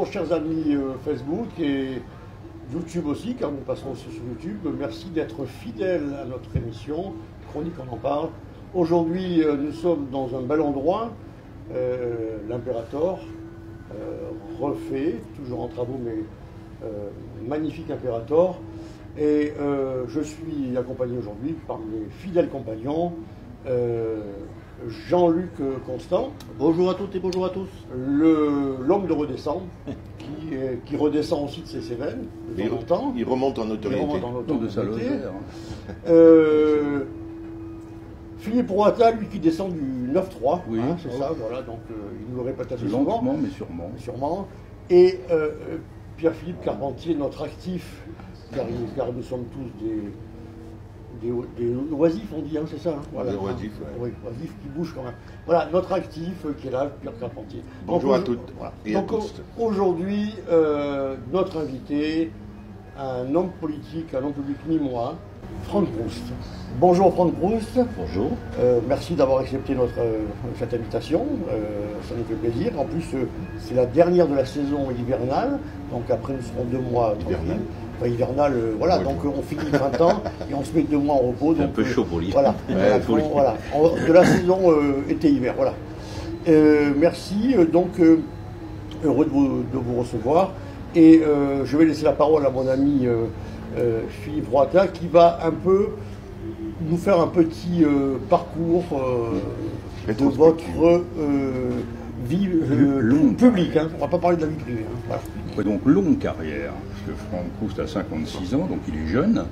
Bonjour chers amis Facebook et YouTube aussi, car nous passons aussi sur YouTube. Merci d'être fidèles à notre émission Chronique on en parle. Aujourd'hui, nous sommes dans un bel endroit, l'Imperator, refait, toujours en travaux, mais magnifique Imperator. Et je suis accompagné aujourd'hui par mes fidèles compagnons, Jean-Luc Constant. Bonjour à toutes et bonjour à tous. L'homme de redescendre, qui redescend aussi de ses veines de temps en temps. Il remonte en autorité. Il remonte en autorité. De Philippe Roata, lui qui descend du 9-3, oui, hein, c'est ça, voilà, donc il nous le répète assez souvent. Lentement, mais sûrement. Sûrement. Et Pierre-Philippe Carpentier, notre actif, car nous sommes tous des oisifs, on dit, hein, c'est ça, hein, voilà. Des oisifs, oui, oisifs qui bougent quand même. Voilà, notre actif qui est là, Pierre Carpentier. Bonjour à toutes et à tous. Aujourd'hui, notre invité, un homme politique, un homme public mi-moi, Franck Proust. Bonjour Franck Proust. Bonjour. Merci d'avoir accepté cette invitation, ça nous fait plaisir. En plus, c'est la dernière de la saison hivernale, donc après nous serons 2 mois tranquilles. Enfin, hivernal, voilà, oui, donc on finit le printemps et on se met 2 mois en repos. C'est un peu chaud pour l'hiver. Voilà, voilà, de la saison été-hiver, voilà. Merci, donc heureux de vous recevoir. Et je vais laisser la parole à mon ami Philippe Roata qui va un peu nous faire un petit parcours de votre vie publique. Hein. On ne va pas parler de la vie privée. Hein. Voilà. Ouais, donc longue carrière, parce que Franck Proust a 56 ans, donc il est jeune,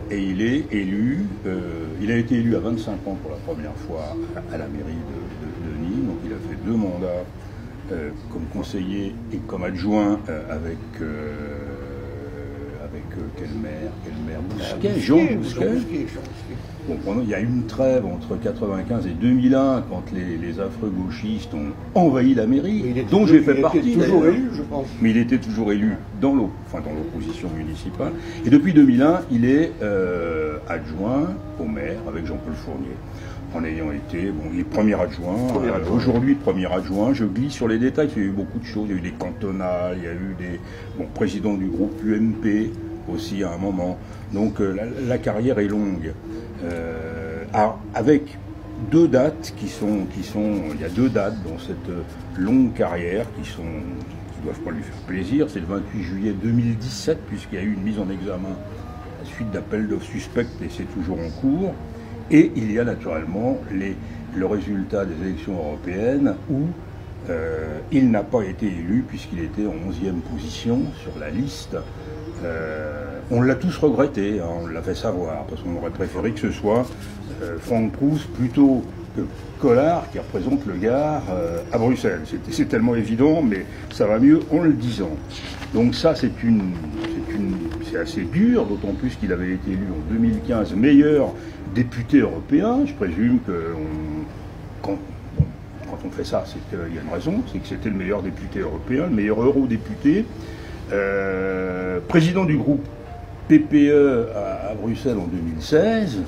et il est élu, il a été élu à 25 ans pour la première fois à la mairie de Nîmes, donc il a fait 2 mandats comme conseiller et comme adjoint avec quel maire Bousquet, Jean Bousquet. Bon, il y a eu une trêve entre 1995 et 2001 quand les affreux gauchistes ont envahi la mairie, dont j'ai fait partie. Il était toujours élu, je pense. Mais il était toujours élu dans l'opposition municipale. Et depuis 2001, il est adjoint au maire avec Jean-Paul Fournier. En ayant été, il est premier adjoint. Aujourd'hui, premier adjoint. Je glisse sur les détails, il y a eu beaucoup de choses. Il y a eu des cantonales, il y a eu des présidents du groupe UMP aussi à un moment. Donc la carrière est longue. Avec 2 dates qui sont, il y a 2 dates dans cette longue carrière qui doivent pas lui faire plaisir. C'est le 28 juillet 2017, puisqu'il y a eu une mise en examen à la suite d'appels d'offres suspects et c'est toujours en cours. Et il y a naturellement le résultat des élections européennes où il n'a pas été élu puisqu'il était en 11e position sur la liste. On l'a tous regretté, hein, on l'a fait savoir, parce qu'on aurait préféré que ce soit Franck Proust plutôt que Collard qui représente le Gard à Bruxelles. C'est tellement évident, mais ça va mieux en le disant. Donc ça, c'est assez dur, d'autant plus qu'il avait été élu en 2015 meilleur député européen. Je présume que quand on fait ça, c'est qu'il y a une raison, c'est que c'était le meilleur député européen, le meilleur eurodéputé. Président du groupe PPE à Bruxelles en 2016,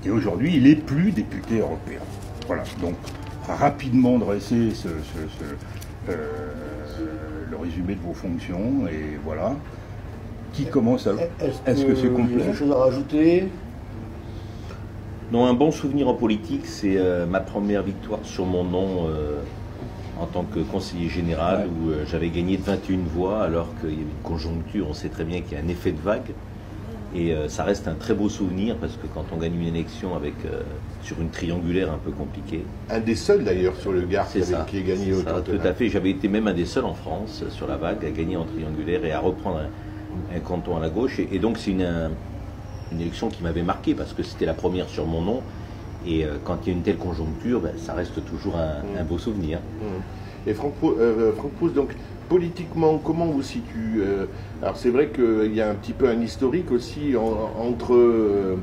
et aujourd'hui il n'est plus député européen. Voilà, donc rapidement dresser le résumé de vos fonctions, et voilà. Qui commence à... Est-ce que c'est complet? Il y a quelque chose à rajouter? Non, un bon souvenir en politique, c'est ma première victoire sur mon nom en tant que conseiller général, où j'avais gagné de 21 voix alors qu'il y avait une conjoncture, on sait très bien qu'il y a un effet de vague. Et ça reste un très beau souvenir parce que quand on gagne une élection sur une triangulaire un peu compliquée. Un des seuls d'ailleurs sur le Gard qui est gagné au cantonal. Tout à fait, j'avais été même un des seuls en France sur la vague à gagner en triangulaire et à reprendre un canton à la gauche. Et donc c'est une élection qui m'avait marqué parce que c'était la première sur mon nom. Et quand il y a une telle conjoncture, ça reste toujours un beau souvenir. Et Franck Proust, donc politiquement, comment vous situe? Alors c'est vrai qu'il y a un petit peu un historique aussi entre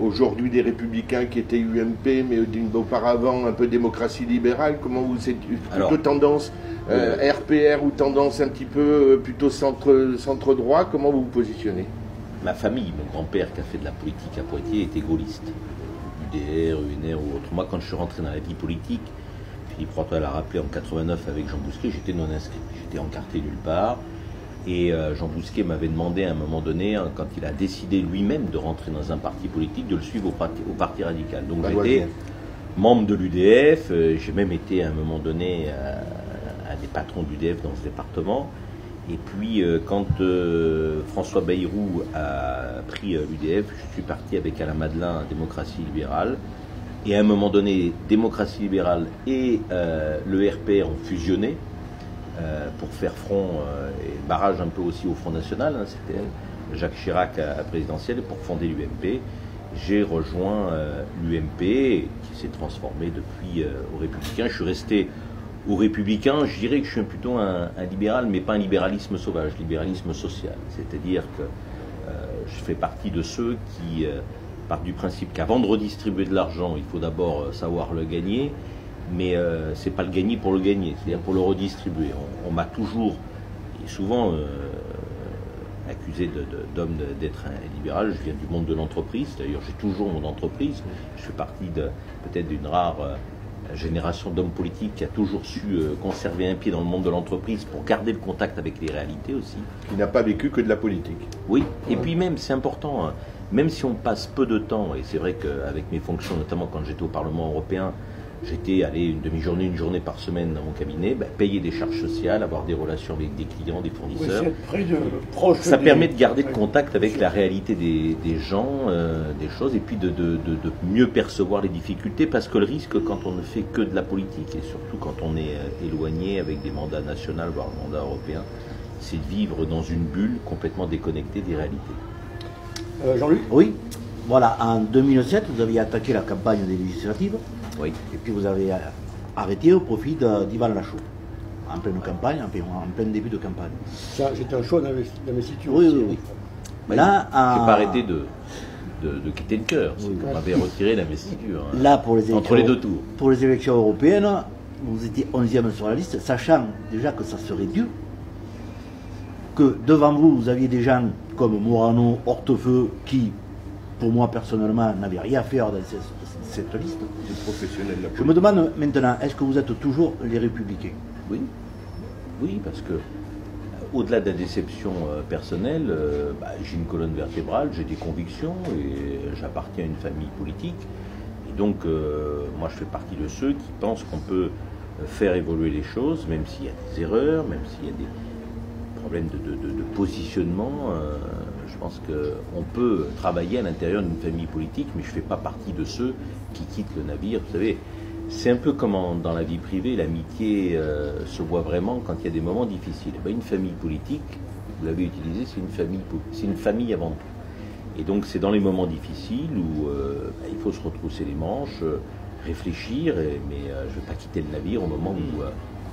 aujourd'hui des Républicains qui étaient UMP, mais auparavant un peu démocratie libérale. Comment vous situez? Plutôt tendance RPR ou tendance un petit peu plutôt centre-droit? Comment vous vous positionnez? Ma famille, mon grand-père qui a fait de la politique à Poitiers était gaulliste. UDR, UNR ou autre. Moi, quand je suis rentré dans la vie politique, Philippe Roitol l'a rappelé, en 89 avec Jean Bousquet, j'étais non inscrit. J'étais encarté nulle part. Et Jean Bousquet m'avait demandé à un moment donné, quand il a décidé lui-même de rentrer dans un parti politique, de le suivre au parti radical. Donc j'étais membre de l'UDF, j'ai même été à un moment donné un des patrons de l'UDF dans ce département. Et puis quand François Bayrou a pris l'UDF, je suis parti avec Alain Madelin, Démocratie libérale. Et à un moment donné, Démocratie libérale et le RPR ont fusionné. Pour faire front et barrage un peu aussi au Front National, hein, c'était Jacques Chirac à présidentielle, pour fonder l'UMP. J'ai rejoint l'UMP qui s'est transformé depuis aux Républicains. Je suis resté aux Républicains, je dirais que je suis plutôt un libéral, mais pas un libéralisme sauvage, libéralisme social. C'est-à-dire que je fais partie de ceux qui partent du principe qu'avant de redistribuer de l'argent, il faut d'abord savoir le gagner. Mais c'est pas le gagner pour le gagner, c'est-à-dire pour le redistribuer. On m'a toujours, et souvent, accusé d'homme d'être un libéral. Je viens du monde de l'entreprise, d'ailleurs j'ai toujours mon entreprise. Je fais partie peut-être d'une rare génération d'hommes politiques qui a toujours su conserver un pied dans le monde de l'entreprise pour garder le contact avec les réalités aussi. Qui n'a pas vécu que de la politique. Oui, et puis même, c'est important, hein, même si on passe peu de temps, et c'est vrai qu'avec mes fonctions, notamment quand j'étais au Parlement européen, j'étais allé une demi-journée, une journée par semaine dans mon cabinet, payer des charges sociales, avoir des relations avec des clients, des fournisseurs. Ça permet de garder le contact avec la réalité des gens, des choses, et puis de mieux percevoir les difficultés, parce que le risque quand on ne fait que de la politique, et surtout quand on est éloigné avec des mandats nationaux, voire mandats européens, c'est de vivre dans une bulle complètement déconnectée des réalités. Jean-Luc ? Oui, voilà, en 2007, vous aviez attaqué la campagne des législatives. Oui. Et puis vous avez arrêté au profit d'Yvan Lachaud, en pleine campagne, en plein début de campagne. C'était un choix d'investiture. Oui, oui, oui. Mais là, je n'ai pas arrêté de quitter le cœur, oui. On m'avait retiré l'investiture. Hein, là, pour les élections, entre les deux tours. Pour les élections européennes, vous étiez 11e sur la liste, sachant déjà que ça serait dur, que devant vous, vous aviez des gens comme Morano, Hortefeux, qui, pour moi personnellement, n'avaient rien à faire dans cette liste. Je me demande maintenant, est-ce que vous êtes toujours les Républicains ? Oui, oui, parce que au-delà de la déception personnelle, j'ai une colonne vertébrale, j'ai des convictions et j'appartiens à une famille politique. Et donc, moi, je fais partie de ceux qui pensent qu'on peut faire évoluer les choses, même s'il y a des erreurs, même s'il y a des problèmes de positionnement. Je pense qu'on peut travailler à l'intérieur d'une famille politique, mais je ne fais pas partie de ceux qui quittent le navire. Vous savez, c'est un peu comme dans la vie privée, l'amitié se voit vraiment quand il y a des moments difficiles. Une famille politique, vous l'avez utilisé, c'est une famille avant tout. Et donc c'est dans les moments difficiles où il faut se retrousser les manches, réfléchir, mais je ne vais pas quitter le navire au moment où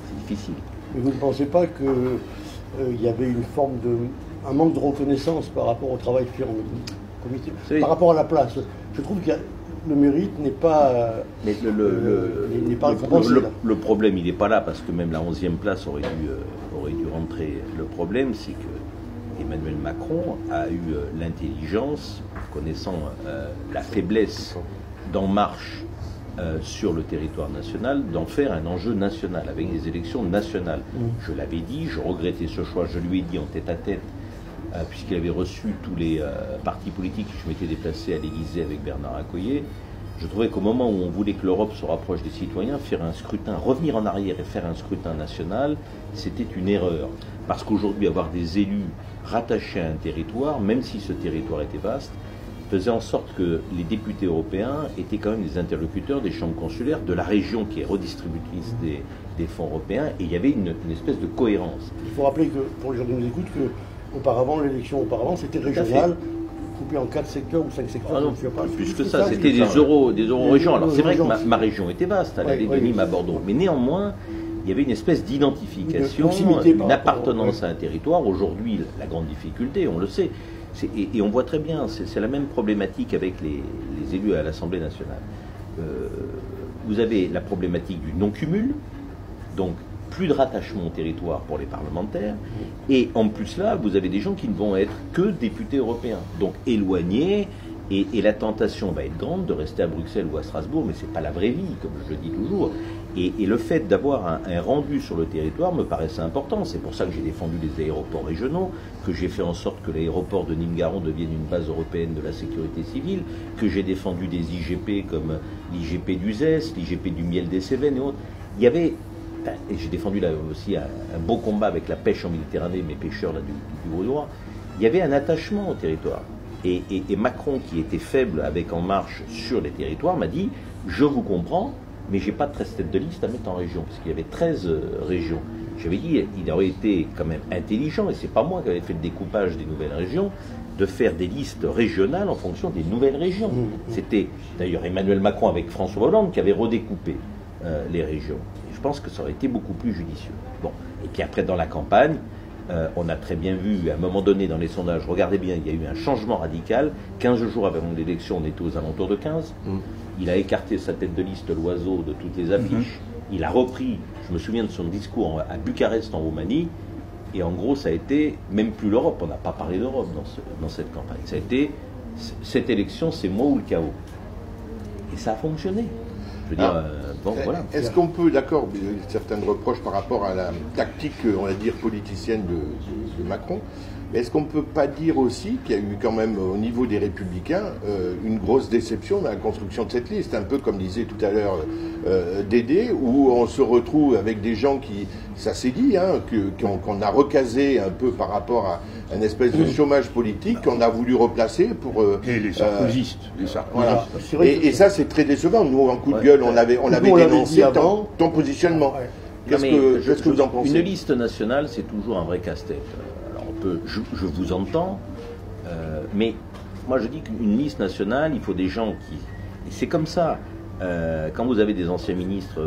c'est difficile. Mais vous ne pensez pas qu'il y avait une forme un manque de reconnaissance par rapport au travail fait en comité, par rapport à la place? Je trouve que le mérite n'est pas récompensé. Le problème, il n'est pas là, parce que même la 11e place aurait dû rentrer. Le problème, c'est que Emmanuel Macron a eu l'intelligence, connaissant la faiblesse d'En Marche sur le territoire national, d'en faire un enjeu national, avec des élections nationales. Je l'avais dit, je regrettais ce choix, je lui ai dit en tête-à-tête, puisqu'il avait reçu tous les partis politiques, je m'étais déplacé à l'Élysée avec Bernard Accoyer. Je trouvais qu'au moment où on voulait que l'Europe se rapproche des citoyens, faire un scrutin, revenir en arrière et faire un scrutin national, c'était une erreur. Parce qu'aujourd'hui, avoir des élus rattachés à un territoire, même si ce territoire était vaste, faisait en sorte que les députés européens étaient quand même des interlocuteurs des chambres consulaires, de la région qui est redistributrice des fonds européens, et il y avait une espèce de cohérence. Il faut rappeler que, pour les gens qui nous écoutent, l'élection auparavant, c'était régional, coupé en 4 secteurs ou 5 secteurs. Ah non, plus que ça, c'était des euro-régions. Alors c'est vrai que ma région était vaste, elle allait de Nîmes à Bordeaux, mais néanmoins, il y avait une espèce d'identification, une appartenance à un territoire. Aujourd'hui, la grande difficulté, on le sait, et on voit très bien, c'est la même problématique avec les élus à l'Assemblée nationale. Vous avez la problématique du non-cumul, donc plus de rattachement au territoire pour les parlementaires, et en plus là, vous avez des gens qui ne vont être que députés européens, donc éloignés, Et la tentation va être grande de rester à Bruxelles ou à Strasbourg, mais ce n'est pas la vraie vie, comme je le dis toujours. Et le fait d'avoir un rendu sur le territoire me paraissait important. C'est pour ça que j'ai défendu les aéroports régionaux, que j'ai fait en sorte que l'aéroport de Nîmes-Garons devienne une base européenne de la sécurité civile, que j'ai défendu des IGP comme l'IGP d'Uzès, l'IGP du Miel des Cévennes et autres. Il y avait, et j'ai défendu là aussi un beau combat avec la pêche en Méditerranée, mes pêcheurs là, du Gaulois. Il y avait un attachement au territoire. Et Macron, qui était faible avec En Marche sur les territoires, m'a dit « Je vous comprends, mais je n'ai pas de 13 têtes de liste à mettre en région, parce qu'il y avait 13 régions. » J'avais dit, il aurait été quand même intelligent, et c'est pas moi qui avais fait le découpage des nouvelles régions, de faire des listes régionales en fonction des nouvelles régions. C'était d'ailleurs Emmanuel Macron avec François Hollande qui avait redécoupé les régions. Et je pense que ça aurait été beaucoup plus judicieux. Bon. Et puis après, dans la campagne, on a très bien vu, à un moment donné dans les sondages, regardez bien, il y a eu un changement radical. 15 jours avant l'élection, on était aux alentours de 15. Il a écarté sa tête de liste, l'oiseau, de toutes les affiches. Il a repris, je me souviens de son discours à Bucarest en Roumanie, et en gros ça a été, même plus l'Europe, on n'a pas parlé d'Europe dans cette campagne. Ça a été, cette élection c'est moi ou le chaos. Et ça a fonctionné. Je veux dire, bon voilà. Est-ce qu'on peut, d'accord, certains reproches par rapport à la tactique, on va dire, politicienne de Macron, mais est-ce qu'on ne peut pas dire aussi qu'il y a eu quand même au niveau des Républicains une grosse déception dans la construction de cette liste, un peu comme disait tout à l'heure Dédé, où on se retrouve avec des gens qui, ça s'est dit, hein, qu'on a recasé un peu par rapport à un espèce de chômage politique qu'on a voulu replacer pour... et les sarkozystes. Voilà. Et ça, c'est très décevant. Nous, en coup de gueule, on avait dénoncé ton positionnement. Qu'est-ce que vous en pensez? Une liste nationale, c'est toujours un vrai casse-tête. Alors, je vous entends, mais moi, je dis qu'une liste nationale, il faut des gens qui... Et c'est comme ça. Quand vous avez des anciens ministres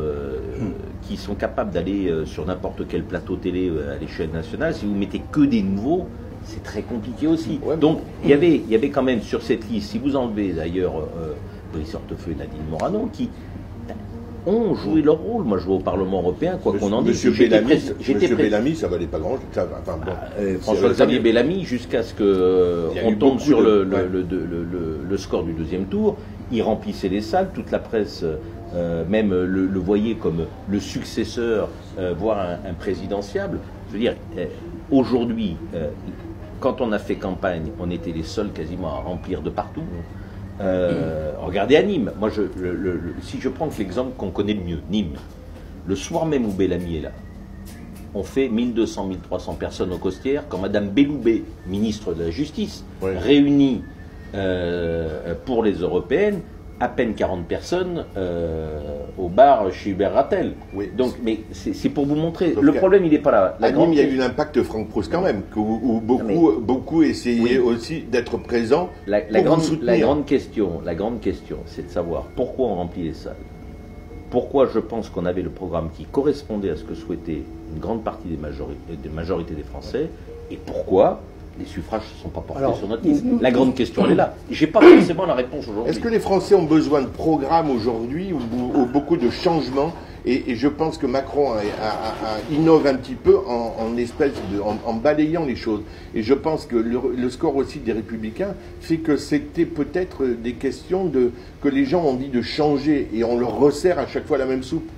qui sont capables d'aller sur n'importe quel plateau télé à l'échelle nationale, si vous mettez que des nouveaux, c'est très compliqué aussi. Ouais, donc il y avait quand même sur cette liste, si vous enlevez d'ailleurs Brice Hortefeux et Nadine Morano, qui ont joué leur rôle. Moi je vois au Parlement européen, quoi qu'on en dise. Monsieur Bellamy, ça valait pas grand chose. François-Xavier Bellamy, jusqu'à ce qu'on tombe sur le score du deuxième tour, il remplissait les salles, toute la presse même le voyait comme le successeur, voire un présidentiable. Je veux dire, aujourd'hui, quand on a fait campagne, on était les seuls quasiment à remplir de partout. Regardez à Nîmes. Moi, si je prends l'exemple qu'on connaît le mieux, Nîmes, le soir même où Bellamy est là, on fait 1200, 1300 personnes aux Costières, quand Madame Belloubet, ministre de la Justice, réunit pour les européennes à peine 40 personnes au bar chez Hubert Rattel. Oui. Donc, mais c'est pour vous montrer. Le problème, il n'est pas là. À Nîmes, il y a eu l'impact Franck Proust quand même, où beaucoup essayaient aussi d'être présents pour vous soutenir. La grande question, c'est de savoir pourquoi on remplit les salles. Pourquoi je pense qu'on avait le programme qui correspondait à ce que souhaitait une grande partie des majorités des Français, et pourquoi les suffrages ne sont pas portés sur notre liste. La grande question, elle est là. Je n'ai pas forcément la réponse aujourd'hui. Est-ce que les Français ont besoin de programmes aujourd'hui ou beaucoup de changements et je pense que Macron innove un petit peu en balayant les choses. Et je pense que le score aussi des Républicains fait que c'était peut-être des questions que les gens ont envie de changer et on leur resserre à chaque fois la même soupe.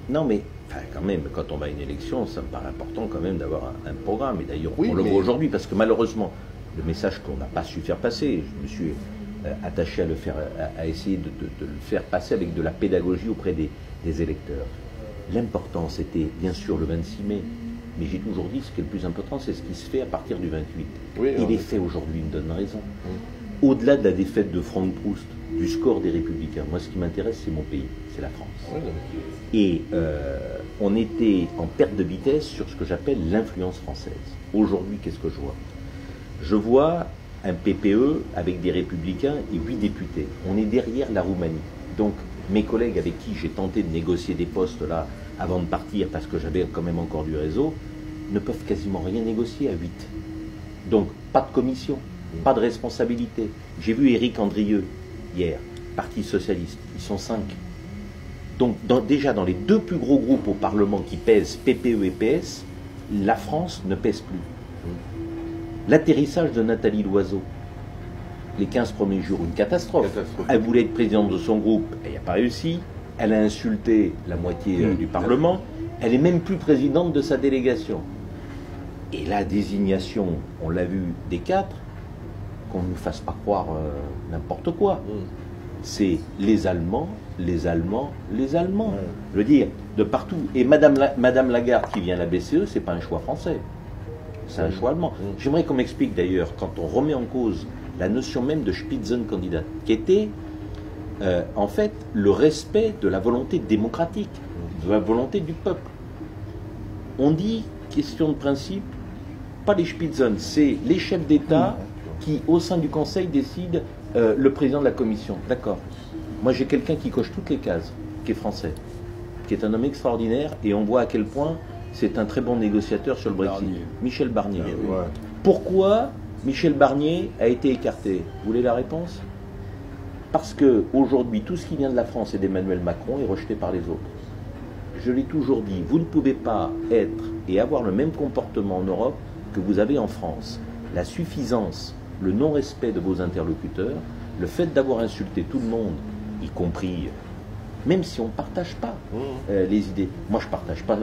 Non, mais quand même, quand on va à une élection, ça me paraît important quand même d'avoir un programme. Et d'ailleurs, on le voit aujourd'hui, parce que malheureusement, le message qu'on n'a pas su faire passer, je me suis attaché à le faire, à essayer de le faire passer avec de la pédagogie auprès des électeurs. L'important, c'était bien sûr le 26 mai, mais j'ai toujours dit, ce qui est le plus important, c'est ce qui se fait à partir du 28. Oui, et les faits aujourd'hui me donnent raison. Au-delà de la défaite de Franck Proust, du score des Républicains, moi ce qui m'intéresse, c'est mon pays, c'est la France. Et on était en perte de vitesse sur ce que j'appelle l'influence française. Aujourd'hui, qu'est-ce que je vois? Je vois un PPE avec des Républicains et 8 députés. On est derrière la Roumanie. Donc, mes collègues avec qui j'ai tenté de négocier des postes là avant de partir, parce que j'avais quand même encore du réseau, ne peuvent quasiment rien négocier à 8. Donc, pas de commission, pas de responsabilité. J'ai vu Éric Andrieux hier, Parti Socialiste, ils sont 5. Donc déjà dans les 2 plus gros groupes au Parlement qui pèsent, PPE et PS, la France ne pèse plus. L'atterrissage de Nathalie Loiseau, les 15 premiers jours une catastrophe. Elle voulait être présidente de son groupe, elle n'y a pas réussi. Elle a insulté la moitié du Parlement. Elle est même plus présidente de sa délégation. Et la désignation, on l'a vu, des 4, qu'on ne nous fasse pas croire n'importe quoi. C'est les Allemands, les Allemands, les Allemands. Je veux dire, de partout. Et Madame Lagarde qui vient à la BCE, c'est pas un choix français. C'est un choix allemand. J'aimerais qu'on m'explique d'ailleurs, quand on remet en cause la notion même de Spitzenkandidat, qui était en fait le respect de la volonté démocratique, de la volonté du peuple. On dit, question de principe, pas les Spitzen, c'est les chefs d'État qui, au sein du Conseil, décident le président de la Commission. D'accord. Moi, j'ai quelqu'un qui coche toutes les cases, qui est français, qui est un homme extraordinaire, et on voit à quel point c'est un très bon négociateur sur le Brexit. Michel Barnier. Ouais. Pourquoi Michel Barnier a été écarté? Vous voulez la réponse? Parce qu'aujourd'hui, tout ce qui vient de la France et d'Emmanuel Macron est rejeté par les autres. Je l'ai toujours dit, vous ne pouvez pas être et avoir le même comportement en Europe que vous avez en France. La suffisance, le non-respect de vos interlocuteurs, le fait d'avoir insulté tout le monde, y compris, même si on ne partage pas les idées. Moi, je ne partage pas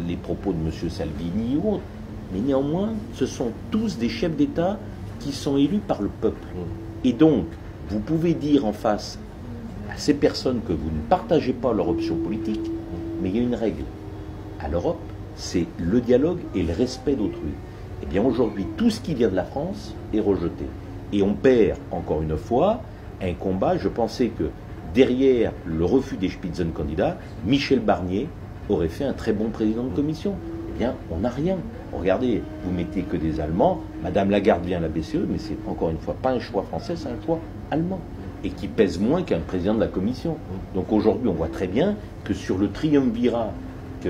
les propos de M. Salvini ou autres. Mais néanmoins, ce sont tous des chefs d'État qui sont élus par le peuple. Et donc, vous pouvez dire en face à ces personnes que vous ne partagez pas leur option politique, mais il y a une règle. À l'Europe, c'est le dialogue et le respect d'autrui. Eh bien aujourd'hui, tout ce qui vient de la France est rejeté. Et on perd, encore une fois, un combat. Je pensais que derrière le refus des Spitzenkandidats, Michel Barnier aurait fait un très bon président de commission. Eh bien, on n'a rien. Regardez, vous mettez que des Allemands, Madame Lagarde vient à la BCE, mais c'est encore une fois pas un choix français, c'est un choix allemand, et qui pèse moins qu'un président de la Commission. Donc aujourd'hui, on voit très bien que sur le triumvirat qui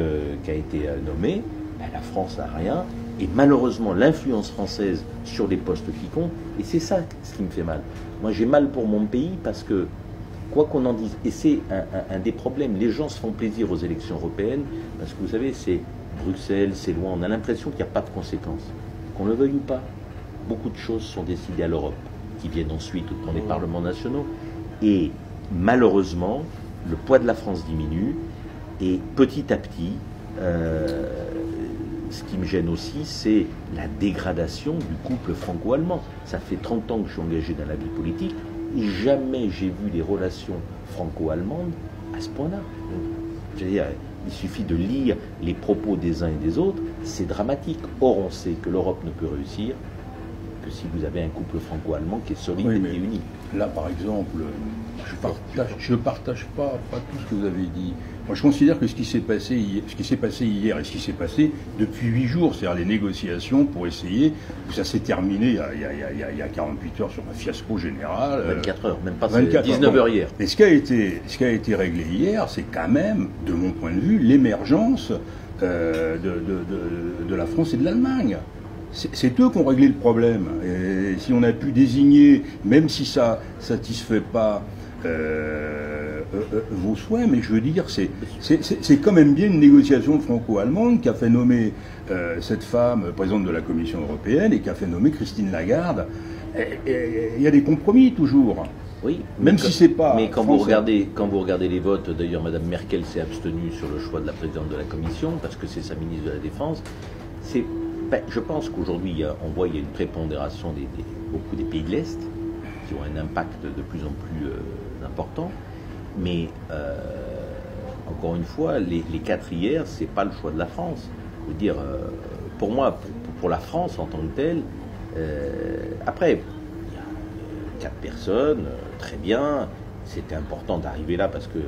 a été nommé, ben, la France n'a rien, et malheureusement, l'influence française sur les postes qui comptent, et c'est ça ce qui me fait mal. Moi, j'ai mal pour mon pays parce que, quoi qu'on en dise, et c'est un des problèmes, les gens se font plaisir aux élections européennes, parce que vous savez, c'est Bruxelles, c'est loin, on a l'impression qu'il n'y a pas de conséquences. Qu'on le veuille ou pas, beaucoup de choses sont décidées à l'Europe, qui viennent ensuite dans les parlements nationaux. Et malheureusement, le poids de la France diminue, et petit à petit, ce qui me gêne aussi, c'est la dégradation du couple franco-allemand. Ça fait 30 ans que je suis engagé dans la vie politique, et jamais j'ai vu les relations franco-allemandes à ce point-là. Je veux dire, il suffit de lire les propos des uns et des autres, c'est dramatique. Or, on sait que l'Europe ne peut réussir que si vous avez un couple franco-allemand qui est solide et uni. Là, par exemple, je ne partage pas tout ce que vous avez dit. Moi, je considère que ce qui s'est passé hier et ce qui s'est passé depuis 8 jours, c'est-à-dire les négociations pour essayer, ça s'est terminé il y a 48 heures sur un fiasco général. 24 heures, même pas 19 heures hier. Et ce qui a été réglé hier, c'est quand même, de mon point de vue, l'émergence de la France et de l'Allemagne. C'est eux qui ont réglé le problème. Et si on a pu désigner, même si ça ne satisfait pas vos souhaits, mais je veux dire, c'est quand même bien une négociation franco-allemande qui a fait nommer cette femme présidente de la Commission européenne et qui a fait nommer Christine Lagarde. Il y a des compromis toujours. Oui, même si c'est pas. Mais quand vous regardez les votes, d'ailleurs, Mme Merkel s'est abstenue sur le choix de la présidente de la Commission parce que c'est sa ministre de la Défense. Je pense qu'aujourd'hui, on voit qu'il y a une prépondération beaucoup des pays de l'Est qui ont un impact de plus en plus important. Mais encore une fois, les 4 hier, c'est pas le choix de la France. Je veux dire, pour moi, pour la France en tant que telle, après, il y a 4 personnes, très bien. C'était important d'arriver là parce que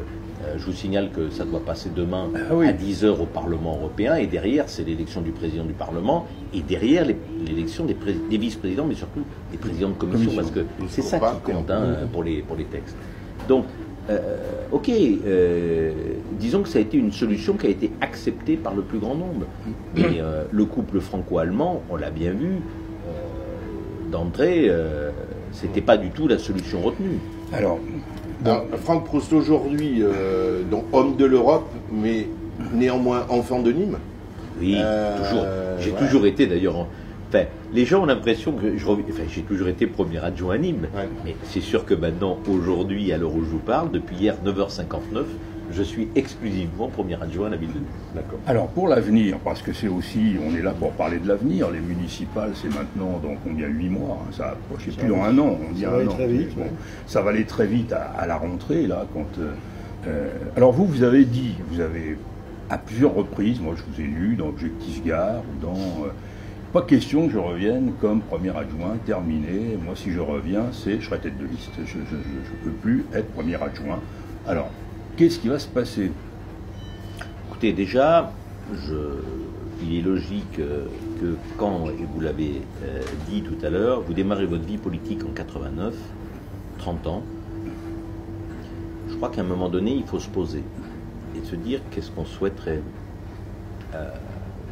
je vous signale que ça doit passer demain à 10h au Parlement européen, et derrière c'est l'élection du président du Parlement, et derrière l'élection des vice-présidents, mais surtout des présidents de commission, parce que c'est ça qui compte pour les textes. Donc, disons que ça a été une solution qui a été acceptée par le plus grand nombre. Mais le couple franco-allemand, on l'a bien vu, d'entrée, c'était pas du tout la solution retenue. Alors, Franck Proust aujourd'hui, donc homme de l'Europe, mais néanmoins enfant de Nîmes. Oui, toujours. J'ai toujours été d'ailleurs. Enfin, les gens ont l'impression que j'ai toujours été premier adjoint à Nîmes, mais c'est sûr que maintenant, aujourd'hui, à l'heure où je vous parle, depuis hier 9h59, je suis exclusivement premier adjoint à la ville de Nîmes. D'accord. Alors pour l'avenir, parce que c'est aussi, on est là pour parler de l'avenir, les municipales c'est maintenant, donc on y a 8 mois, hein, ça approche, plus dans un an, on dit un an. Très vite, bon, ça va aller très vite à la rentrée, là, quand... alors vous avez dit, vous avez à plusieurs reprises, moi je vous ai lu dans Objectif Gare, ou dans... pas question que je revienne comme premier adjoint, terminé. Moi, si je reviens, je serai tête de liste. Je ne peux plus être premier adjoint. Alors, qu'est-ce qui va se passer? Écoutez, déjà, il est logique que quand, et vous l'avez dit tout à l'heure, vous démarrez votre vie politique en 89, 30 ans, je crois qu'à un moment donné, il faut se poser et se dire qu'est-ce qu'on souhaiterait.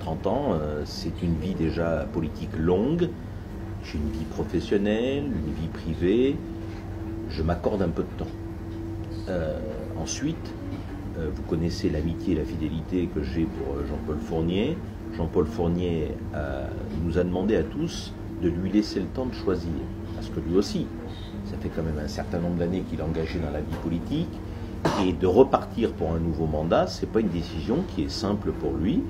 30 ans, c'est une vie déjà politique longue, j'ai une vie professionnelle, une vie privée, je m'accorde un peu de temps. Ensuite, vous connaissez l'amitié et la fidélité que j'ai pour Jean-Paul Fournier. Jean-Paul Fournier nous a demandé à tous de lui laisser le temps de choisir, parce que lui aussi, ça fait quand même un certain nombre d'années qu'il est engagé dans la vie politique, et de repartir pour un nouveau mandat, c'est pas une décision qui est simple pour lui.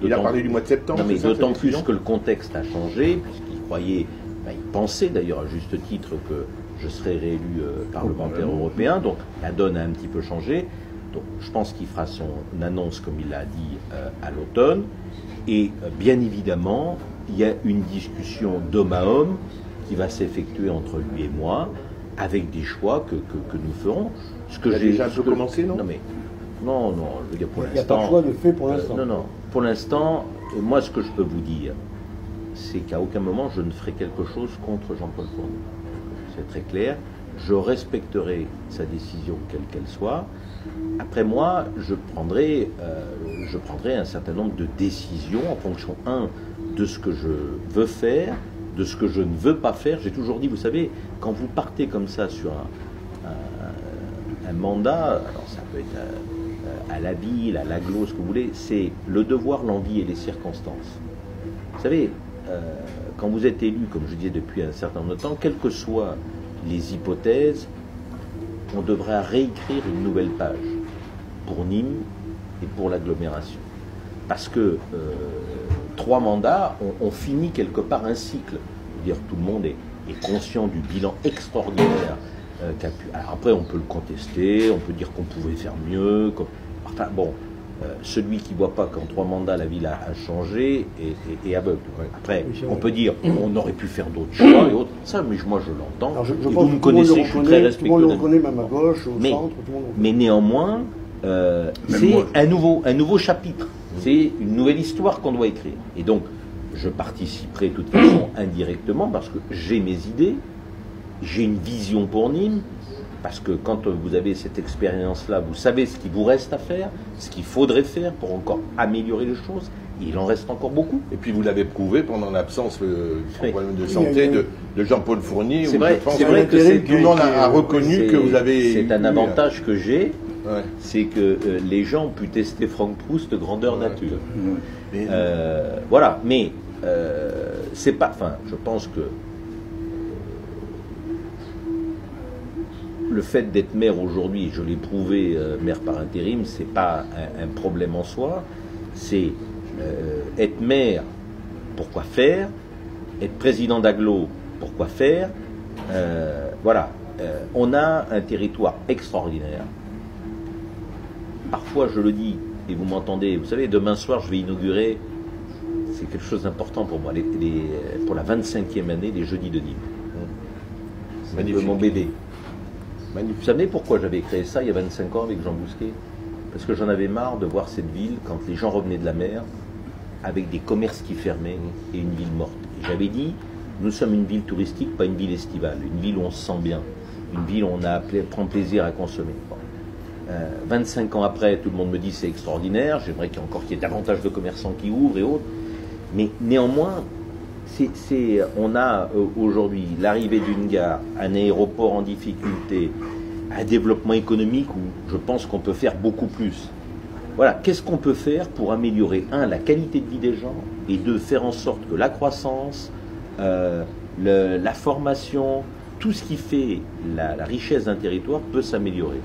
Il a parlé du mois de septembre. Non, mais d'autant plus que le contexte a changé, puisqu'il croyait, il pensait d'ailleurs à juste titre que je serais réélu parlementaire européen, donc la donne a un petit peu changé. Donc je pense qu'il fera son annonce, comme il l'a dit, à l'automne. Et bien évidemment, il y a une discussion d'homme à homme qui va s'effectuer entre lui et moi, avec des choix que nous ferons. Ce que j'ai déjà un peu commencé, non? Non, je veux dire pour l'instant. Il n'y a pas de choix de fait pour l'instant. Non. Pour l'instant, moi, ce que je peux vous dire, c'est qu'à aucun moment je ne ferai quelque chose contre Jean-Paul Fournier. C'est très clair. Je respecterai sa décision, quelle qu'elle soit. Après moi, je prendrai un certain nombre de décisions en fonction, de ce que je veux faire, de ce que je ne veux pas faire. J'ai toujours dit, vous savez, quand vous partez comme ça sur un mandat, alors ça peut être à la ville, à l'agglo, ce que vous voulez, c'est le devoir, l'envie et les circonstances. Vous savez, quand vous êtes élu, comme je disais depuis un certain nombre de temps, quelles que soient les hypothèses, on devrait réécrire une nouvelle page pour Nîmes et pour l'agglomération. Parce que 3 mandats, on finit quelque part un cycle. Je veux dire, tout le monde est conscient du bilan extraordinaire qu'a pu... Alors après, on peut le contester, on peut dire qu'on pouvait faire mieux. Enfin bon, celui qui ne voit pas qu'en 3 mandats la ville a changé est aveugle. Après, on peut dire on aurait pu faire d'autres choix et autres. Ça, mais moi je l'entends. Et vous me connaissez, je suis très respectueux. Tout le monde le reconnaît, même à gauche, au centre, tout le monde. Mais néanmoins, c'est un nouveau chapitre. C'est une nouvelle histoire qu'on doit écrire. Et donc, je participerai de toute façon indirectement parce que j'ai mes idées, j'ai une vision pour Nîmes. Parce que quand vous avez cette expérience-là, vous savez ce qu'il vous reste à faire, ce qu'il faudrait faire pour encore améliorer les choses. Il en reste encore beaucoup. Et puis vous l'avez prouvé pendant l'absence du problème de santé de Jean-Paul Fournier. C'est vrai que tout le monde a reconnu que vous avez... C'est un avantage que j'ai, c'est que les gens ont pu tester Franck Proust grandeur nature. Voilà, mais c'est pas... Enfin, je pense que le fait d'être maire aujourd'hui, je l'ai prouvé, maire par intérim, c'est pas un problème en soi. C'est être maire, pourquoi faire? Être président d'agglo, pourquoi faire? Voilà. On a un territoire extraordinaire. Parfois, je le dis, et vous m'entendez, vous savez, demain soir, je vais inaugurer, c'est quelque chose d'important pour moi, pour la 25e année des Jeudis de Nîmes. C'est mon bébé. Vous savez pourquoi j'avais créé ça il y a 25 ans avec Jean Bousquet? Parce que j'en avais marre de voir cette ville, quand les gens revenaient de la mer, avec des commerces qui fermaient et une ville morte. Et j'avais dit, nous sommes une ville touristique, pas une ville estivale, une ville où on se sent bien, une ville où on prend plaisir à consommer. Bon. 25 ans après, tout le monde me dit c'est extraordinaire, j'aimerais qu'il y ait davantage de commerçants qui ouvrent et autres, mais néanmoins, on a aujourd'hui l'arrivée d'une gare, un aéroport en difficulté, un développement économique où je pense qu'on peut faire beaucoup plus. voilà, qu'est-ce qu'on peut faire pour améliorer, la qualité de vie des gens, et deux, faire en sorte que la croissance, la formation, tout ce qui fait la richesse d'un territoire peut s'améliorer.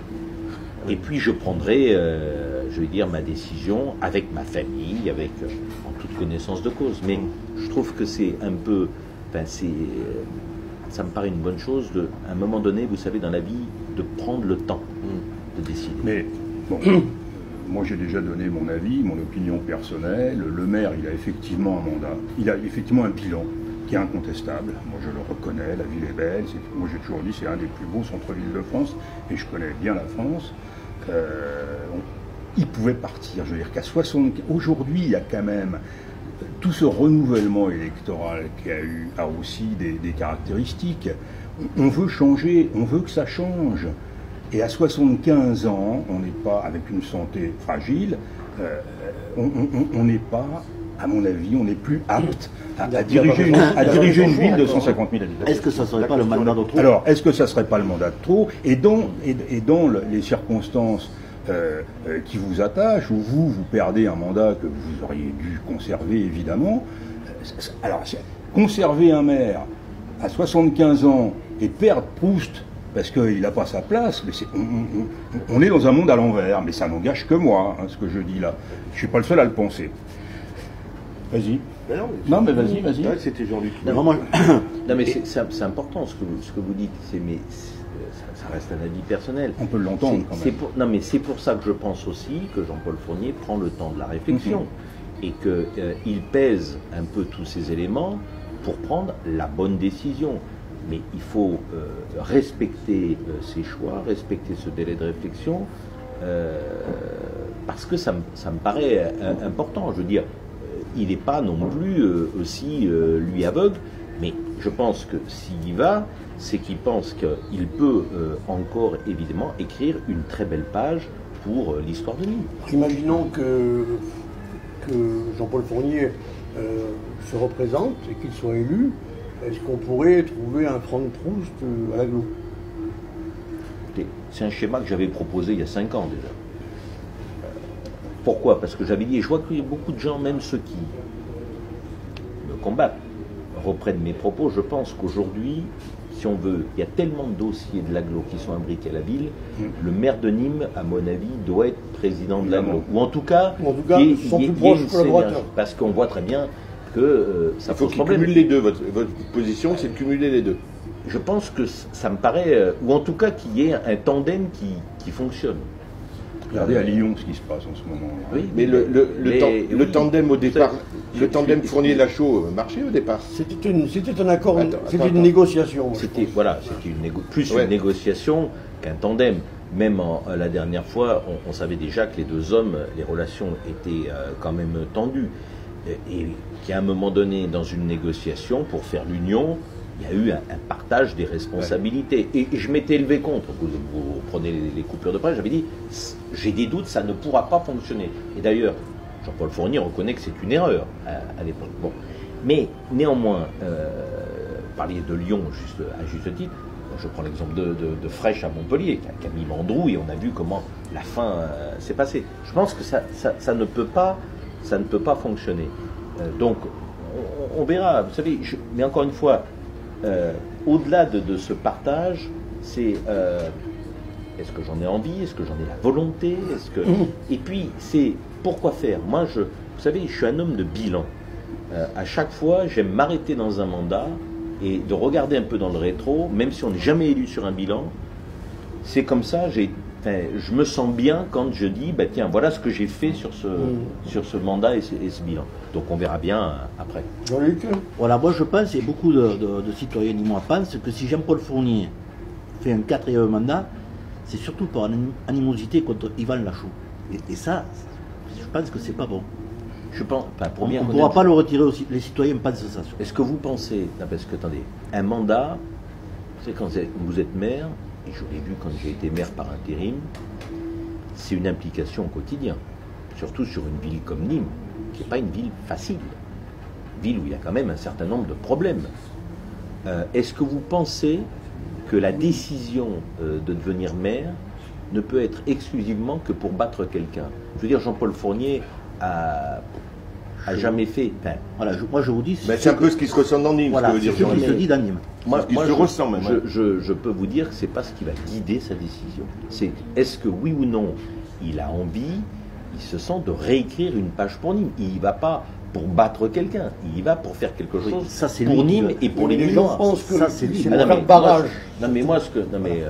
Et puis je prendrai, je vais dire, ma décision avec ma famille, en toute connaissance de cause. Mais je trouve que c'est un peu, ça me paraît une bonne chose, à un moment donné, vous savez, dans la vie, de prendre le temps de décider. Mais bon, moi j'ai déjà donné mon avis, mon opinion personnelle. Le maire, il a effectivement un mandat, il a effectivement un bilan qui est incontestable. Moi je le reconnais, la ville est belle. Moi j'ai toujours dit c'est un des plus beaux centres-villes de France, et je connais bien la France. Il pouvait partir, je veux dire qu'à 60... Aujourd'hui, il y a quand même tout ce renouvellement électoral qui a aussi des caractéristiques. On veut changer, on veut que ça change. Et à 75 ans, on n'est pas, avec une santé fragile, on n'est pas, à mon avis, on n'est plus apte à diriger une ville de 150 000 habitants. Est-ce que ça ne serait pas le mandat de trop? Alors, est-ce que ça ne serait pas le mandat de trop? Et dans les circonstances qui vous attachent, où vous perdez un mandat que vous auriez dû conserver, évidemment. Alors, conserver un maire à 75 ans et perdre Proust parce qu'il n'a pas sa place, mais on est dans un monde à l'envers, mais ça n'engage que moi, ce que je dis là. Je ne suis pas le seul à le penser. Vas-y. Non, mais vas-y. Ouais, c'était Jean-Luc. Non, mais c'est important ce que vous dites, mais ça reste un avis personnel. On peut l'entendre quand même. Non, mais c'est pour ça que je pense aussi que Jean-Paul Fournier prend le temps de la réflexion et qu'il pèse un peu tous ces éléments pour prendre la bonne décision. Mais il faut respecter ses choix, respecter ce délai de réflexion, parce que ça me paraît important. Je veux dire, il n'est pas non plus aussi lui aveugle, mais je pense que s'il y va, c'est qu'il pense qu'il peut encore évidemment écrire une très belle page pour l'histoire de Nîmes. Imaginons que Jean-Paul Fournier se représente et qu'il soit élu. Est-ce qu'on pourrait trouver un Franck Proust à l'Aglo? C'est un schéma que j'avais proposé il y a 5 ans déjà. Pourquoi? Parce que j'avais dit, et je vois qu'il y a beaucoup de gens, même ceux qui me combattent, reprennent mes propos. Je pense qu'aujourd'hui, si on veut, il y a tellement de dossiers de l'Aglo qui sont imbriqués à la ville, le maire de Nîmes, à mon avis, doit être président de l'Aglo. Ou en tout cas, son plus proche collaborateur. Parce qu'on voit très bien que ça pose problème. Cumule les deux. Votre position, c'est de cumuler les deux. Je pense que ça me paraît, ou en tout cas qu'il y ait un tandem qui fonctionne. Regardez à Lyon ce qui se passe en ce moment. Oui, mais le tandem au départ, le tandem Fournier-Lachaud marchait au départ. C'était un accord, c'était une négociation. C'était plus une négociation qu'un tandem. Même la dernière fois, on savait déjà que les deux hommes, les relations étaient quand même tendues. Et qu'à un moment donné, dans une négociation, pour faire l'union, il y a eu un partage des responsabilités. Et je m'étais élevé contre. Vous prenez les coupures de presse, j'avais dit, j'ai des doutes, ça ne pourra pas fonctionner. Et d'ailleurs, Jean-Paul Fournier reconnaît que c'est une erreur à l'époque. Bon. Mais néanmoins, vous parliez de Lyon à juste titre. Je prends l'exemple de Fraîche à Montpellier, qui a mis l'androuille, et on a vu comment la fin s'est passée. Je pense que ça ne peut pas fonctionner. Donc, on verra. Vous savez, mais encore une fois, au-delà de ce partage, c'est est-ce que j'en ai envie, est-ce que j'en ai la volonté, et puis c'est pourquoi faire. Moi, vous savez, je suis un homme de bilan. À chaque fois, j'aime m'arrêter dans un mandat et de regarder un peu dans le rétro, même si on n'est jamais élu sur un bilan. C'est comme ça. Je me sens bien quand je dis, tiens, voilà ce que j'ai fait sur ce mandat et ce bilan. Donc on verra bien après. Jean-Luc ? Voilà, moi je pense, et beaucoup de citoyens nîmois pensent, que si Jean-Paul Fournier fait un 4e mandat, c'est surtout par animosité contre Yvan Lachaud. Et ça, je pense que c'est pas bon. On ne pourra pas le retirer aussi. Les citoyens pensent ça. Est-ce que vous pensez, parce que attendez, un mandat, c'est quand vous êtes maire, et je l'ai vu quand j'ai été maire par intérim, c'est une implication au quotidien. Surtout sur une ville comme Nîmes, qui n'est pas une ville facile. Une ville où il y a quand même un certain nombre de problèmes. Est-ce que vous pensez que la décision de devenir maire ne peut être exclusivement que pour battre quelqu'un. Je veux dire, Jean-Paul Fournier a jamais fait... Enfin, voilà, moi je vous dis... C'est un peu ce qui se ressent dans Nîmes, voilà, ce que veut dire. C'est ce qui se dit dans Nîmes. Moi, je peux vous dire que c'est pas ce qui va guider sa décision. C'est est-ce que oui ou non, il a envie, il se sent de réécrire une page pour Nîmes. Il y va pas pour battre quelqu'un, il y va pour faire quelque chose ça, pour Nîmes et pour les gens Nîmois. pensent que ça, c'est lui. barrage. Non mais moi, ce que... Non, mais,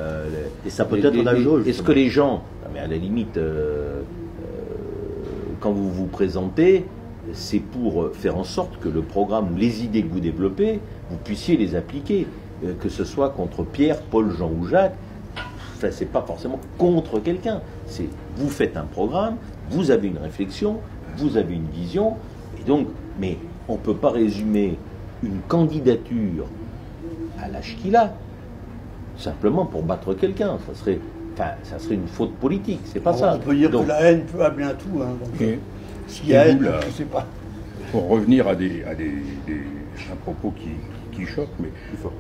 et ça peut être dangereux. Est-ce que les gens... Non, mais à la limite, quand vous vous présentez, c'est pour faire en sorte que le programme ou les idées que vous développez, vous puissiez les appliquer. Que ce soit contre Pierre, Paul, Jean ou Jacques, enfin, c'est pas forcément contre quelqu'un. C'est vous faites un programme, vous avez une réflexion, vous avez une vision, et donc, mais on ne peut pas résumer une candidature à l'âge qu'il a, simplement pour battre quelqu'un. Ça serait une faute politique, c'est pas ça. On peut dire donc, que la haine peut amener à tout. Hein, donc, s'il y a haine, je ne sais pas. Pour revenir à un propos qui choque, mais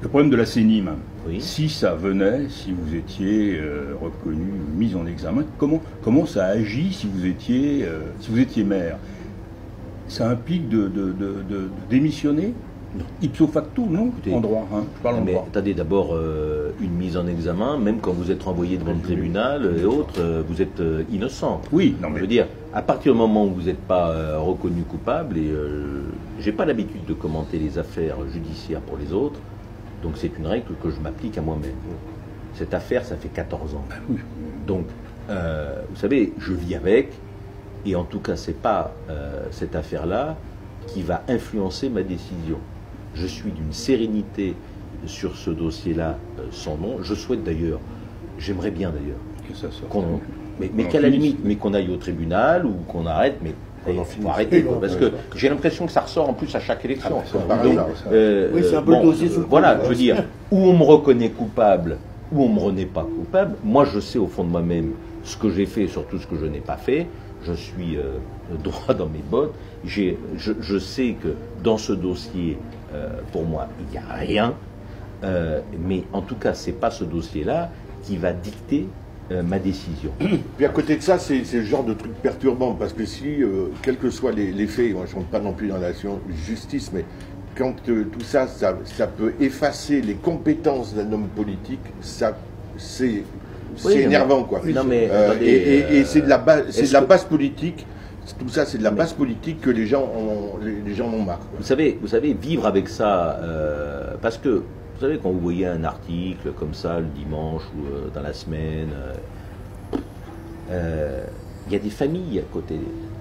le problème de la CENIM, oui. Si ça venait, si vous étiez reconnu, mis en examen, comment ça agit si vous étiez maire? Ça implique de démissionner ipso facto, non? Écoutez, en droit, hein, je parle en droit. Attendez, d'abord, une mise en examen, même quand vous êtes renvoyé devant le tribunal et autres, vous êtes innocent. Oui, non mais... Je veux dire, à partir du moment où vous n'êtes pas reconnu coupable, et j'ai pas l'habitude de commenter les affaires judiciaires pour les autres, donc c'est une règle que je m'applique à moi-même. Cette affaire, ça fait 14 ans. Oui. Donc, vous savez, je vis avec, et en tout cas, c'est pas cette affaire-là qui va influencer ma décision. Je suis d'une sérénité sur ce dossier-là sans nom. Je souhaite d'ailleurs, j'aimerais bien d'ailleurs, que ça sorte. Mais qu'à la limite, mais qu'on aille au tribunal ou qu'on arrête, mais il faut arrêter, parce que j'ai l'impression que ça ressort en plus à chaque élection. Oui, c'est un peu le dossier sous le voilà, coude, je veux dire, où on me reconnaît coupable, où on me reconnaît pas coupable, moi je sais au fond de moi-même ce que j'ai fait, surtout ce que je n'ai pas fait. Je suis droit dans mes bottes. Je sais que dans ce dossier, pour moi, il n'y a rien. Mais en tout cas, c'est pas ce dossier-là qui va dicter ma décision. Puis à côté de ça, c'est le genre de truc perturbant, parce que si, quels que soient les faits, moi je ne rentre pas non plus dans la justice, mais quand tout ça peut effacer les compétences d'un homme politique, c'est énervant, quoi. Non, mais, et c'est de la base politique. Tout ça, c'est de la base politique que les gens en ont marre. Vous savez, vivre avec ça, parce que vous savez, quand vous voyez un article comme ça le dimanche ou dans la semaine, il y a des familles à côté.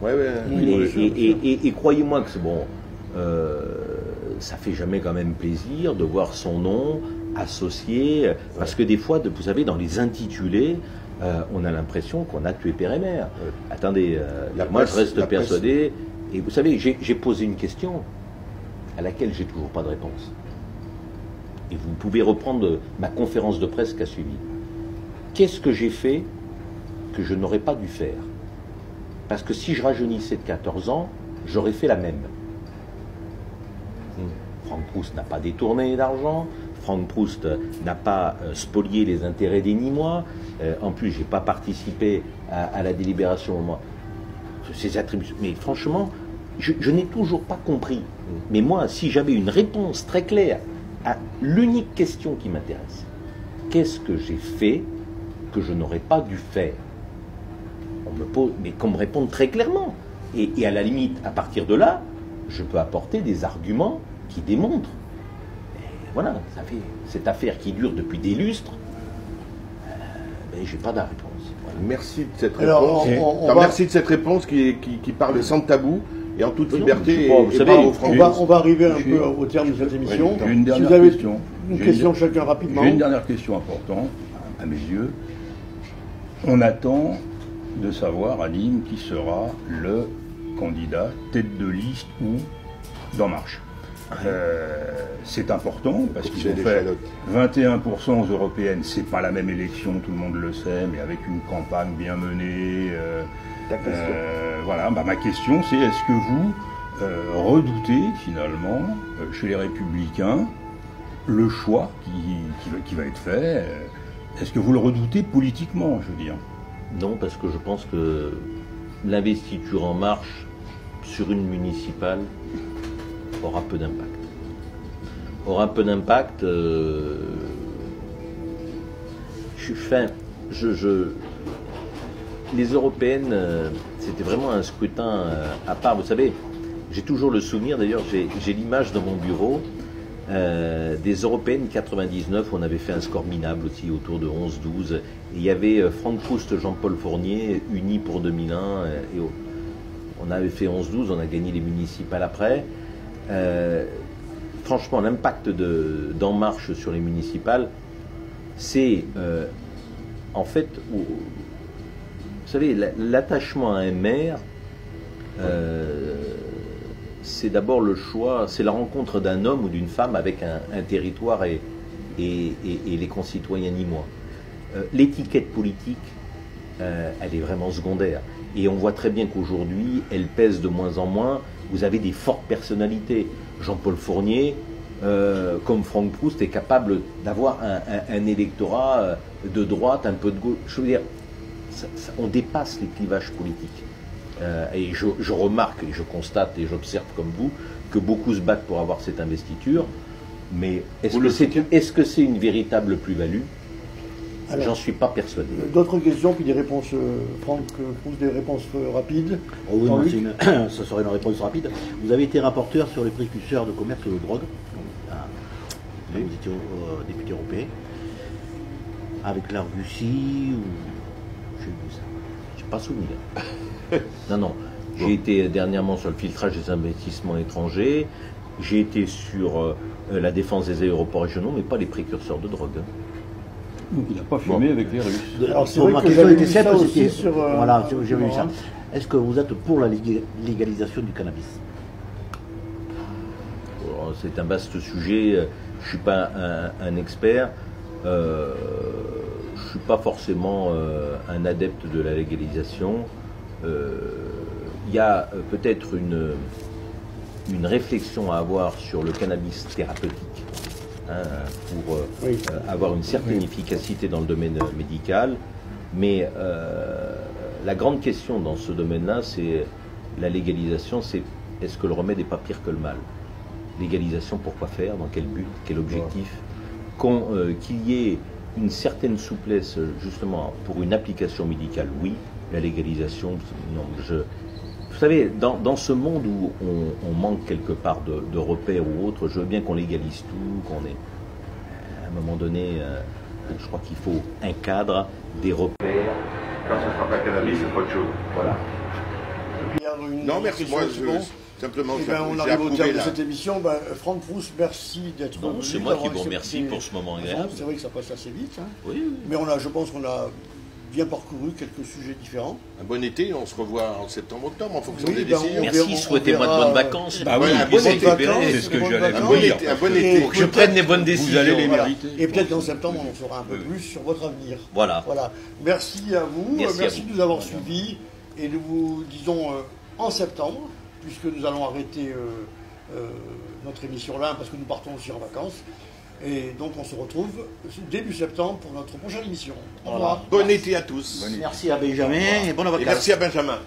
Et croyez-moi que c'est bon. Ça fait jamais quand même plaisir de voir son nom associé, parce que des fois, vous savez, dans les intitulés, on a l'impression qu'on a tué père et mère. Attendez, moi je reste persuadé, et vous savez, j'ai posé une question à laquelle j'ai toujours pas de réponse. Et vous pouvez reprendre ma conférence de presse qui a suivi. Qu'est-ce que j'ai fait que je n'aurais pas dû faire? Parce que si je rajeunissais de 14 ans, j'aurais fait la même. Franck Proust n'a pas détourné d'argent, Franck Proust n'a pas spolié les intérêts des Nîmois, en plus j'ai pas participé à la délibération au moment. Ces attributions. Mais franchement, je n'ai toujours pas compris. Mais moi, si j'avais une réponse très claire à l'unique question qui m'intéresse, qu'est-ce que j'ai fait que je n'aurais pas dû faire? On me pose, mais qu'on me réponde très clairement. Et à la limite, à partir de là, je peux apporter des arguments qui démontrent. Et voilà, ça fait cette affaire qui dure depuis des lustres, mais j'ai pas de réponse. Voilà. Merci de cette réponse. Merci de cette réponse qui parle sans tabou et en toute liberté. Vous savez, on va arriver un peu au terme de cette émission. J'ai une dernière si vous avez question. Une question chacun rapidement. J'ai une dernière question importante, à mes yeux. On attend de savoir à Nîmes qui sera le candidat tête de liste ou d'En Marche. C'est important parce qu'ils ont fait 21% aux européennes, c'est pas la même élection, tout le monde le sait, mais avec une campagne bien menée. Voilà, ma question c'est, est-ce que vous redoutez finalement chez les Républicains le choix qui va être fait? Est-ce que vous le redoutez politiquement, je veux dire? Non, parce que je pense que l'investiture En Marche sur une municipale aura peu d'impact. Les européennes, c'était vraiment un scrutin à part. Vous savez, j'ai toujours le souvenir, d'ailleurs, j'ai l'image dans mon bureau des européennes 99 où on avait fait un score minable aussi autour de 11-12. Et il y avait Franck Proust, Jean-Paul Fournier, unis pour 2001. Et on avait fait 11-12, on a gagné les municipales après. Franchement, l'impact d'En Marche sur les municipales, c'est en fait, vous savez, l'attachement à un maire, c'est d'abord le choix, c'est la rencontre d'un homme ou d'une femme avec un territoire et les concitoyens nîmois. L'étiquette politique, elle est vraiment secondaire. Et on voit très bien qu'aujourd'hui, elle pèse de moins en moins. Vous avez des fortes personnalités. Jean-Paul Fournier, comme Franck Proust, est capable d'avoir un électorat de droite, un peu de gauche. Je veux dire, on dépasse les clivages politiques. Et je remarque, et je constate, et j'observe comme vous, que beaucoup se battent pour avoir cette investiture. Mais est-ce que c'est une véritable plus-value? J'en suis pas persuadé. D'autres questions, puis des réponses, Franck Proust, des réponses rapides. Oh oui, non, ça serait une réponse rapide. Vous avez été rapporteur sur les précurseurs de commerce de drogue. Vous étiez député européen. Avec l'Argussie, ou j'ai vu ça. Je n'ai pas souvenir. Non. J'ai été dernièrement sur le filtrage des investissements étrangers. J'ai été sur la défense des aéroports régionaux, mais pas les précurseurs de drogue. Donc il n'a pas fumé avec les Russes. Alors c'est vrai que j'avais vu ça aussi sur... Voilà, j'ai vu ça. Est-ce que vous êtes pour la légalisation du cannabis? C'est un vaste sujet. Je ne suis pas un expert. Je ne suis pas forcément un adepte de la légalisation. Il y a peut-être une réflexion à avoir sur le cannabis thérapeutique. Pour avoir une certaine efficacité dans le domaine médical. Mais la grande question dans ce domaine-là, c'est la légalisation, c'est est-ce que le remède n'est pas pire que le mal? Légalisation, pourquoi faire? Dans quel but? Quel objectif? Qu'il y ait une certaine souplesse, justement, pour une application médicale, oui. La légalisation, non. Vous savez, dans ce monde où on manque quelque part de repères ou autre, je veux bien qu'on légalise tout, qu'on ait, à un moment donné, je crois qu'il faut un cadre, des repères. Quand ce ne sera pas cannabis, c'est pas autre chose. Voilà. Non, merci. Moi, simplement, on arrive au terme de cette émission. Franck Proust, merci d'être venu. C'est moi qui vous remercie pour ce moment agréable. C'est vrai que ça passe assez vite. Hein. Oui. Mais je pense qu'on a bien parcouru quelques sujets différents. Un bon été, on se revoit en septembre-octobre en fonction des décisions. Merci, souhaitez-moi de bonnes vacances. Bah oui, un bon été. C'est ce que j'allais vous dire. Un bon été. Pour que je prenne les bonnes décisions. Vous allez les mériter. Et peut-être qu'en septembre, on en saura un peu plus sur votre avenir. Voilà. Merci à vous. Merci de nous avoir suivis. Et nous vous disons en septembre, puisque nous allons arrêter notre émission là, parce que nous partons aussi en vacances. Et donc on se retrouve début septembre pour notre prochaine émission. Au revoir. Bon été à tous. Merci à Benjamin et bonne vacances. Et merci à Benjamin.